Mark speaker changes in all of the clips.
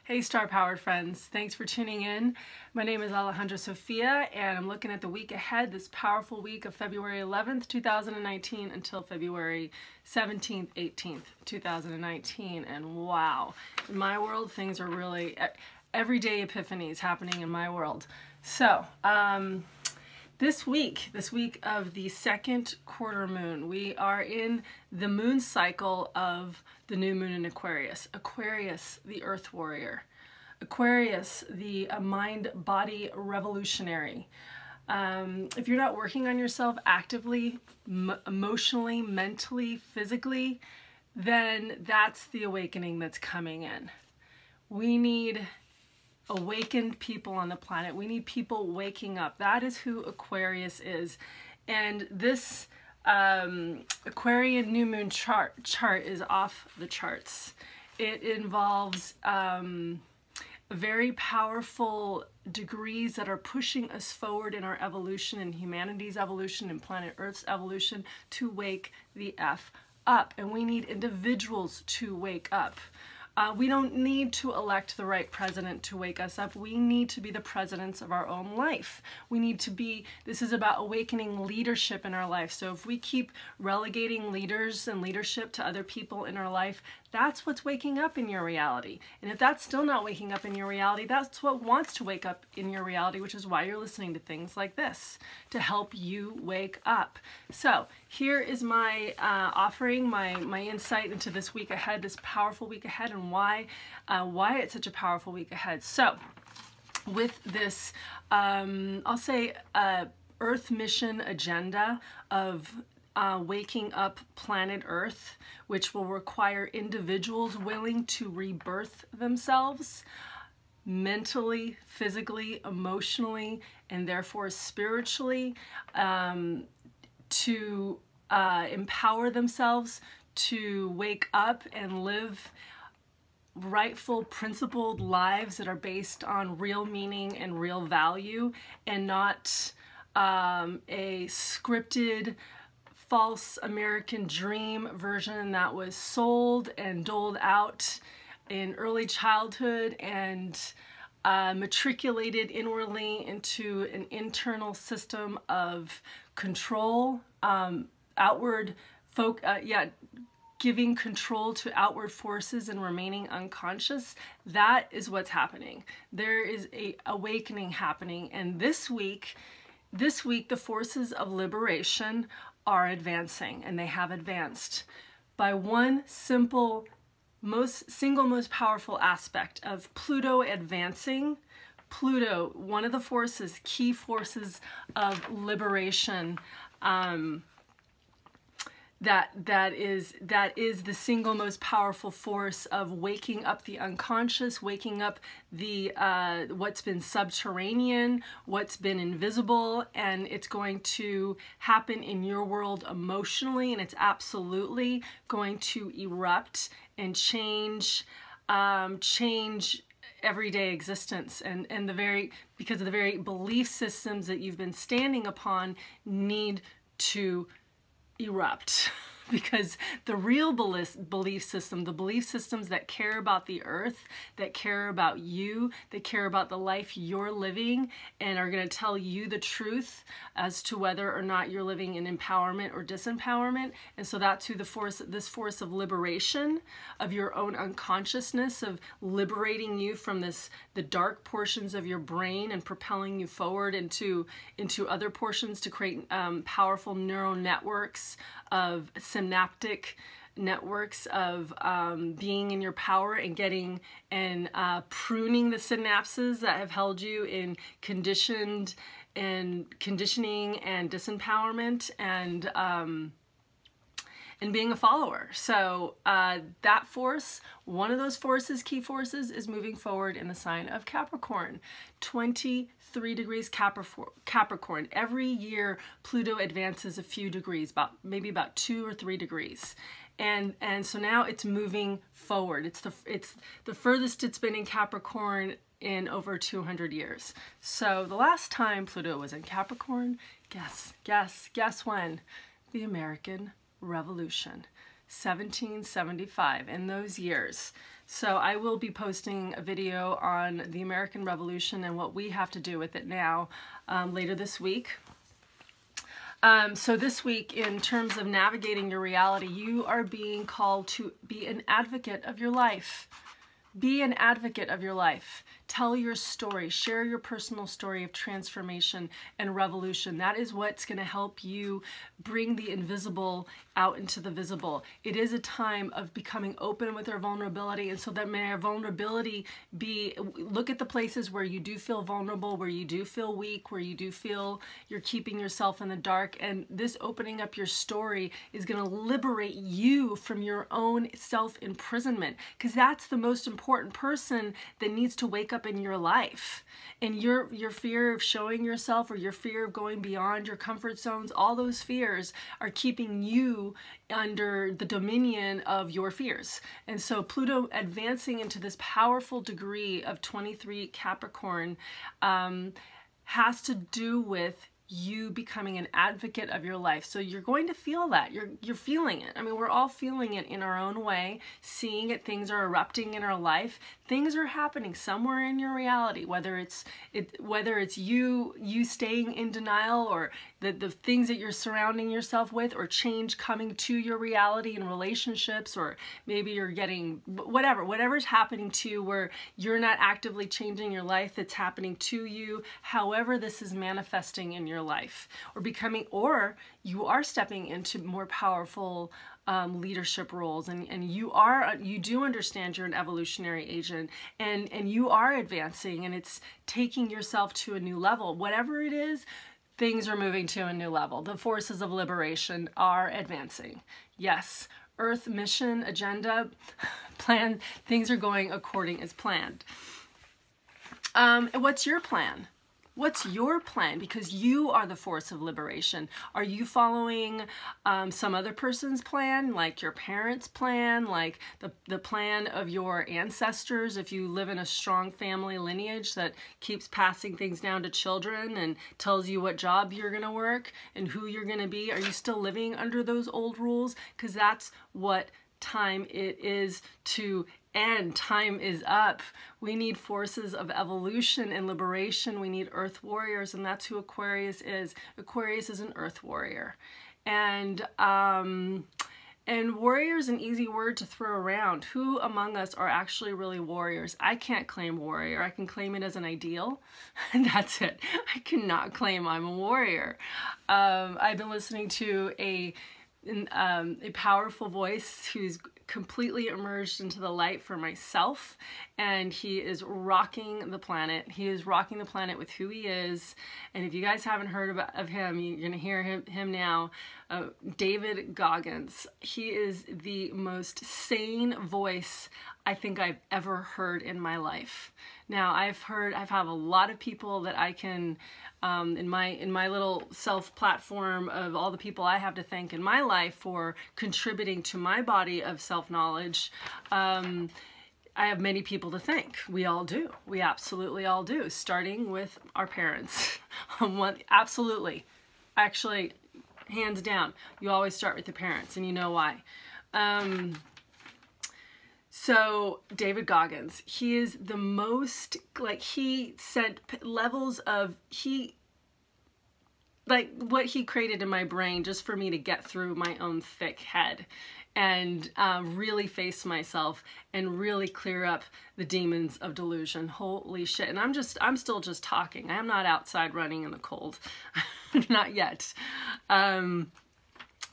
Speaker 1: Hey StarPowered friends, thanks for tuning in. My name is Alejandra Sofia and I'm looking at the week ahead, this powerful week of February 11th, 2019 until February 17th, 18th, 2019. And wow, in my world things are really, everyday epiphanies happening in my world. So, this week of the second quarter moon, we are in the moon cycle of the new moon in Aquarius. Aquarius, the earth warrior. Aquarius, the mind-body revolutionary. If you're not working on yourself actively, emotionally, mentally, physically, then that's the awakening that's coming in. We need awakened people on the planet. We need people waking up. That is who Aquarius is. And this Aquarian new moon chart is off the charts. It involves very powerful degrees that are pushing us forward in our evolution, in humanity's evolution, in planet Earth's evolution, to wake the F up. And we need individuals to wake up. We don't need to elect the right president to wake us up. We need to be the presidents of our own life. We need to be, this is about awakening leadership in our life. So if we keep relegating leaders and leadership to other people in our life, that's what's waking up in your reality. And if that's still not waking up in your reality, that's what wants to wake up in your reality, which is why you're listening to things like this, to help you wake up. So here is my offering, my insight into this week ahead, this powerful week ahead, and why it's such a powerful week ahead. So with this, I'll say Earth mission agenda of waking up planet Earth, which will require individuals willing to rebirth themselves mentally, physically, emotionally, and therefore spiritually, to empower themselves to wake up and live rightful, principled lives that are based on real meaning and real value, and not a scripted, false American dream version that was sold and doled out in early childhood and matriculated inwardly into an internal system of control, giving control to outward forces and remaining unconscious. That is what's happening. There is a awakening happening, and this week the forces of liberation are advancing, and they have advanced by one simple, most powerful aspect of Pluto advancing. Pluto, one of the forces, key forces of liberation, that is the single most powerful force of waking up the unconscious, waking up the what's been subterranean, what's been invisible, and it's going to happen in your world emotionally, and it's absolutely going to erupt and change everyday existence, and because of the very belief systems that you've been standing upon need to erupt. Because the real belief system, the belief systems that care about the earth, that care about you, that care about the life you're living, and are going to tell you the truth as to whether or not you're living in empowerment or disempowerment. And so that's who this force of liberation of your own unconsciousness, of liberating you from the dark portions of your brain and propelling you forward into other portions to create powerful neural networks of synaptic networks of being in your power and getting and pruning the synapses that have held you in conditioning and disempowerment and being a follower. So that force, one of those forces, key forces, is moving forward in the sign of Capricorn. 23 degrees Capricorn. Every year Pluto advances a few degrees, maybe about 2 or 3 degrees. And so now it's moving forward. It's the furthest it's been in Capricorn in over 200 years. So the last time Pluto was in Capricorn, guess when? The American Revolution, 1775. In those years, So I will be posting a video on the American Revolution and what we have to do with it now later this week. So this week, in terms of navigating your reality, you are being called to be an advocate of your life. Be an advocate of your life. Tell your story. Share your personal story of transformation and revolution. That is what's going to help you bring the invisible out into the visible. It is a time of becoming open with our vulnerability, and so that may our vulnerability be, look at the places where you do feel vulnerable, where you do feel weak, where you do feel you're keeping yourself in the dark, and this opening up your story is going to liberate you from your own self-imprisonment, because that's the most important person that needs to wake up in your life. And your fear of showing yourself, or your fear of going beyond your comfort zones, all those fears are keeping you under the dominion of your fears. And so Pluto advancing into this powerful degree of 23 Capricorn has to do with you becoming an advocate of your life. So you're going to feel that. You're feeling it. I mean, we're all feeling it in our own way, seeing it. Things are erupting in our life. Things are happening somewhere in your reality, whether it's you staying in denial, or the things that you're surrounding yourself with, or change coming to your reality in relationships, or maybe you're getting whatever's happening to you where you're not actively changing your life, it's happening to you. However this is manifesting in your life, or you are stepping into more powerful leadership roles, and you do understand you're an evolutionary agent, and you are advancing, and it's taking yourself to a new level. Whatever it is, things are moving to a new level. The forces of liberation are advancing. Yes, Earth mission, agenda, plan, things are going according as planned. What's your plan? What's your plan? Because you are the force of liberation. Are you following some other person's plan, like your parents' plan, like the plan of your ancestors, if you live in a strong family lineage that keeps passing things down to children and tells you what job you're going to work and who you're going to be? Are you still living under those old rules? Because that's what time it is to end. Time is up. We need forces of evolution and liberation. We need earth warriors, and that's who Aquarius is. Aquarius is an earth warrior. And warrior is an easy word to throw around. Who among us are actually really warriors? I can't claim warrior. I can claim it as an ideal, and that's it. I cannot claim I'm a warrior. I've been listening to a powerful voice who's completely emerged into the light for myself, and he is rocking the planet. He is rocking the planet with who he is, and if you guys haven't heard of him, you're gonna hear him now. David Goggins. He is the most sane voice I think I've ever heard in my life. Now I've had a lot of people that I can in my little self platform of all the people I have to thank in my life for contributing to my body of self-knowledge. I have many people to thank. We all do. We absolutely all do, starting with our parents. Absolutely. Actually, hands down, you always start with the parents, and you know why. So David Goggins, he is the most, like, he set levels of, like what he created in my brain just for me to get through my own thick head and really face myself and really clear up the demons of delusion. Holy shit. And I'm still just talking. I'm not outside running in the cold. Not yet.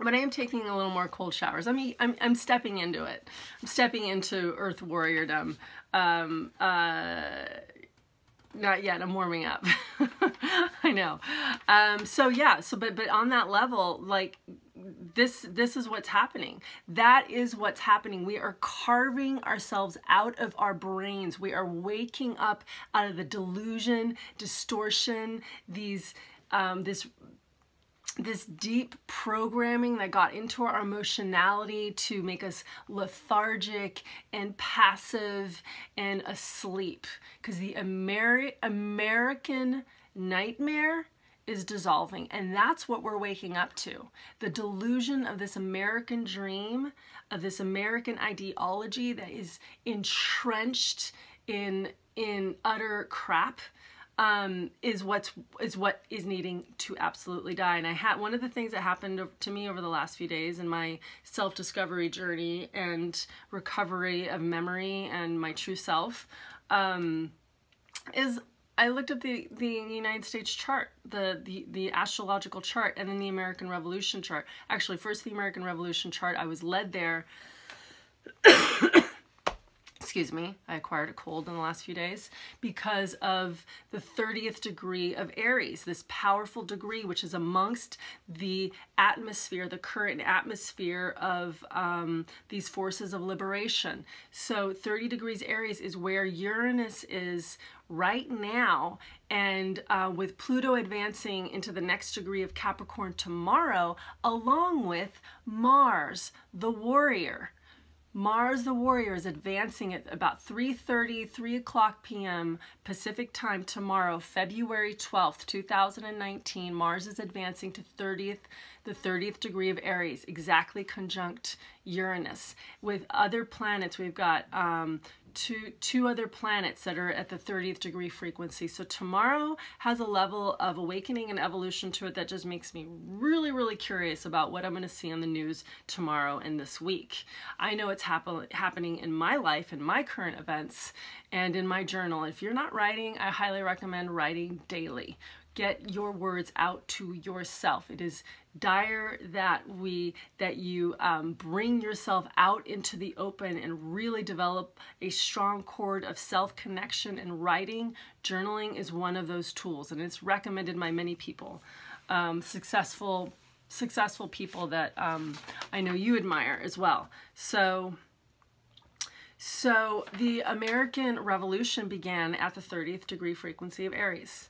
Speaker 1: But I am taking a little more cold showers. I mean, I'm stepping into it. I'm stepping into earth warriordom. Not yet, I'm warming up. I know. So yeah, but on that level, like this is what's happening. That is what's happening. We are carving ourselves out of our brains. We are waking up out of the delusion, distortion, this deep programming that got into our emotionality to make us lethargic and passive and asleep. Because the American nightmare is dissolving, and that's what we're waking up to. The delusion of this American dream, of this American ideology that is entrenched in utter crap, is what is needing to absolutely die. And one of the things that happened to me over the last few days in my self-discovery journey and recovery of memory and my true self, is I looked up the United States chart, the astrological chart, and then the American Revolution chart. Actually, first the American Revolution chart. I was led there. Excuse me, I acquired a cold in the last few days because of the 30th degree of Aries, this powerful degree which is amongst the atmosphere, the current atmosphere of these forces of liberation. So 30 degrees Aries is where Uranus is right now, and with Pluto advancing into the next degree of Capricorn tomorrow, along with Mars, the warrior. Mars the warrior is advancing at about 3:30, 3 o'clock p.m. Pacific time tomorrow, February 12th, 2019. Mars is advancing to the 30th degree of Aries, exactly conjunct Uranus. With other planets, we've got two other planets that are at the 30th degree frequency. So tomorrow has a level of awakening and evolution to it that just makes me really, really curious about what I'm going to see on the news tomorrow and this week. I know it's happening in my life, in my current events, and in my journal. If you're not writing, I highly recommend writing daily. Get your words out to yourself. It is dire that you bring yourself out into the open and really develop a strong cord of self-connection, and writing, journaling is one of those tools, and it's recommended by many people, successful people that I know you admire as well. So the American Revolution began at the 30th degree frequency of Aries.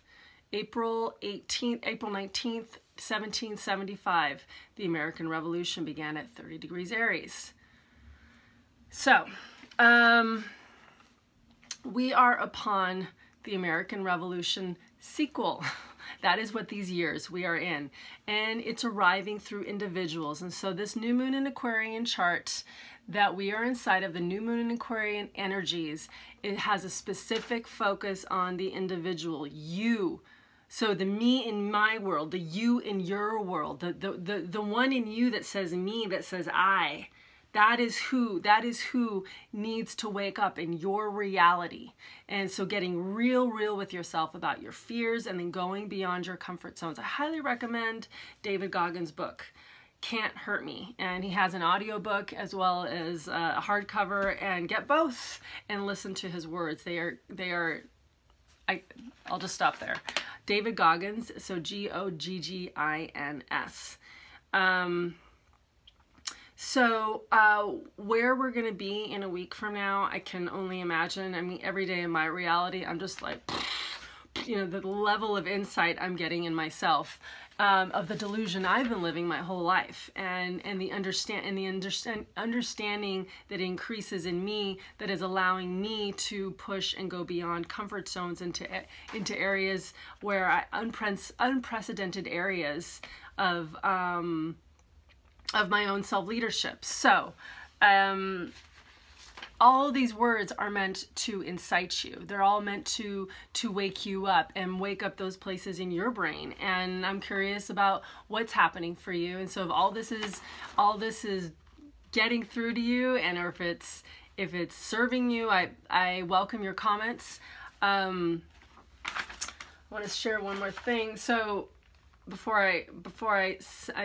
Speaker 1: April 19th, 1775, the American Revolution began at 30 degrees Aries. So, we are upon the American Revolution sequel. That is what these years we are in. And it's arriving through individuals. And so this new moon in Aquarian chart that we are inside of, the new moon in Aquarian energies, it has a specific focus on the individual, you. So the me in my world, the you in your world, the one in you that says me, that says I, that is who needs to wake up in your reality. And so getting real with yourself about your fears, and then going beyond your comfort zones. I highly recommend David Goggins' book, Can't Hurt Me. And he has an audiobook as well as a hardcover, and get both and listen to his words. I'll just stop there. David Goggins, so Goggins. Where we're going to be in a week from now, I can only imagine. I mean, every day in my reality, I'm just like, you know, the level of insight I'm getting in myself, of the delusion I've been living my whole life, and the understanding that increases in me, that is allowing me to push and go beyond comfort zones into areas where unprecedented areas of my own self-leadership. So, all these words are meant to incite you. They're all meant to wake you up and wake up those places in your brain. And I'm curious about what's happening for you. And so if all this is getting through to you, and or if it's serving you, I welcome your comments. I want to share one more thing. So before I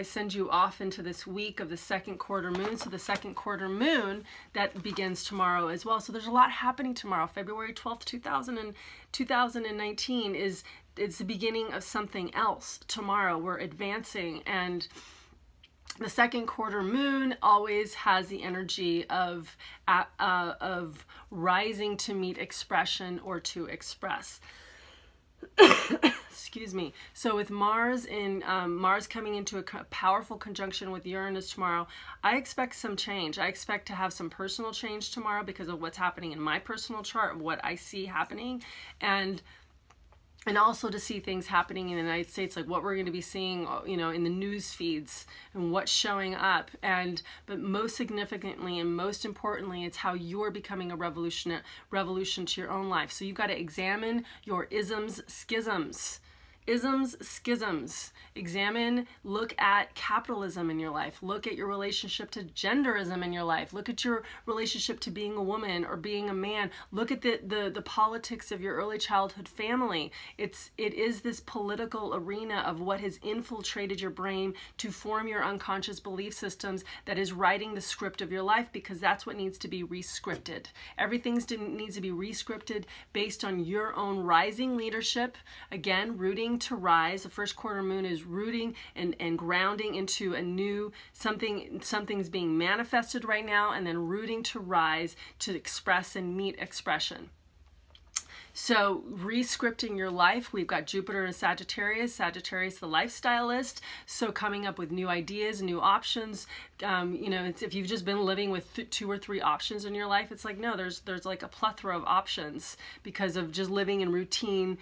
Speaker 1: send you off into this week of the second quarter moon, so the second quarter moon that begins tomorrow as well. So there's a lot happening tomorrow. February 12th, 2019 is the beginning of something else. Tomorrow we're advancing, and the second quarter moon always has the energy of rising to meet expression or to express. Excuse me. So with Mars coming into a powerful conjunction with Uranus tomorrow, I expect some change. I expect to have some personal change tomorrow because of what's happening in my personal chart, of what I see happening. And And also to see things happening in the United States, like what we're going to be seeing, you know, in the news feeds and what's showing up. But most significantly and most importantly, it's how you're becoming a revolution to your own life. So you've got to examine your isms, schisms. Isms, schisms. Examine, look at capitalism in your life. Look at your relationship to genderism in your life. Look at your relationship to being a woman or being a man. Look at the politics of your early childhood family. It is this political arena of what has infiltrated your brain to form your unconscious belief systems that is writing the script of your life, because that's what needs to be rescripted. Everything needs to be rescripted based on your own rising leadership. Again, rooting to rise. The first quarter moon is rooting and grounding into a new something's being manifested right now, and then rooting to rise to express and meet expression. So rescripting your life, we've got Jupiter and Sagittarius, the lifestylist. So coming up with new ideas, new options. You know, if you've just been living with 2 or 3 options in your life, it's like, no, there's like a plethora of options because of just living in routine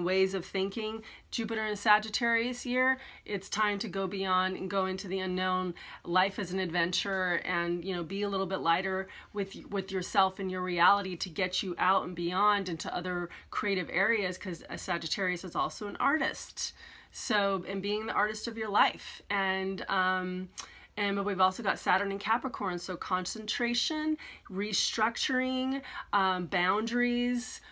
Speaker 1: ways of thinking. Jupiter and Sagittarius year, it's time to go beyond and go into the unknown. Life is an adventure, and, you know, be a little bit lighter with yourself and your reality to get you out and beyond into other creative areas, because a Sagittarius is also an artist. So, and being the artist of your life. But we've also got Saturn in Capricorn, so concentration, restructuring, boundaries,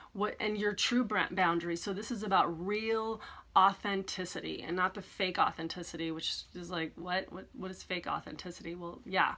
Speaker 1: and your true boundaries. So this is about real authenticity and not the fake authenticity, which is like, what is fake authenticity? Well, yeah,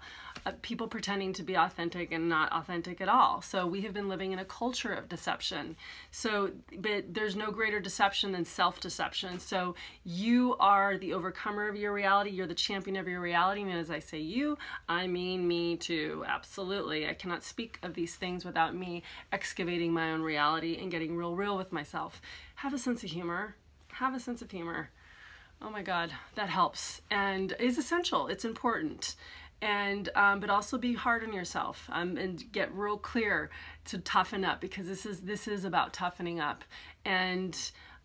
Speaker 1: people pretending to be authentic and not authentic at all. So we have been living in a culture of deception. So, but there's no greater deception than self-deception. So you are the overcomer of your reality. You're the champion of your reality. And as I say you, I mean me too. Absolutely. I cannot speak of these things without me excavating my own reality and getting real with myself. Have a sense of humor. Have a sense of humor. Oh my God, that helps and is essential. It's important. And but also be hard on yourself and get real clear to toughen up, because this is about toughening up. And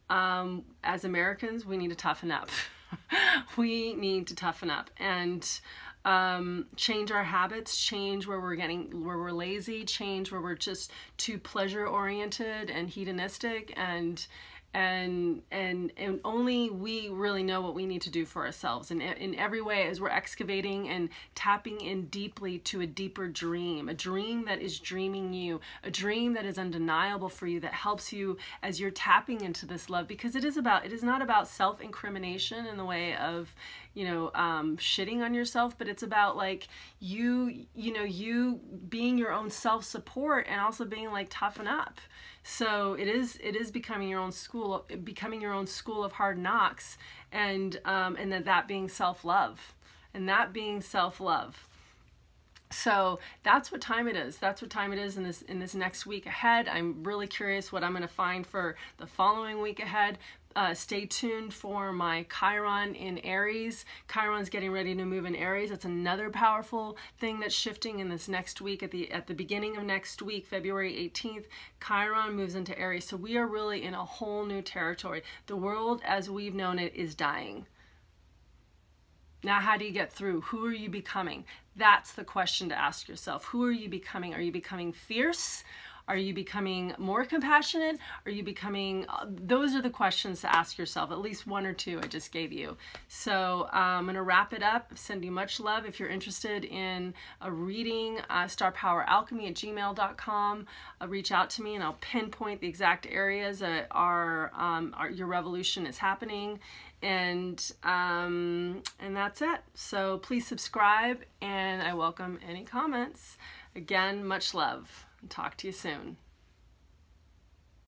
Speaker 1: as Americans, we need to toughen up. We need to toughen up and change our habits, change where we're lazy, change where we're just too pleasure oriented and hedonistic, and only we really know what we need to do for ourselves. And in every way, as we're excavating and tapping in deeply to a deeper dream, a dream that is dreaming you, a dream that is undeniable for you, that helps you as you're tapping into this love, because it is not about self-incrimination in the way of, you know, shitting on yourself, but it's about like you being your own self-support and also being like, toughen up. So it is becoming your own school of hard knocks, and then that being self-love, So that's what time it is. That's what time it is in this next week ahead. I'm really curious what I'm going to find for the following week ahead. Stay tuned for my Chiron in Aries. Chiron's getting ready to move in Aries. It's another powerful thing that's shifting in this next week. At the beginning of next week, February 18th, Chiron moves into Aries. So we are really in a whole new territory. The world as we've known it is dying. Now, how do you get through? Who are you becoming? That's the question to ask yourself. Who are you becoming? Are you becoming fierce? Are you becoming more compassionate? Are you becoming, those are the questions to ask yourself, at least 1 or 2 I just gave you. So I'm going to wrap it up, send you much love. If you're interested in a reading, starpoweralchemy@gmail.com, reach out to me and I'll pinpoint the exact areas that your revolution is happening. And that's it. So please subscribe, and I welcome any comments. Again, much love. Talk to you soon.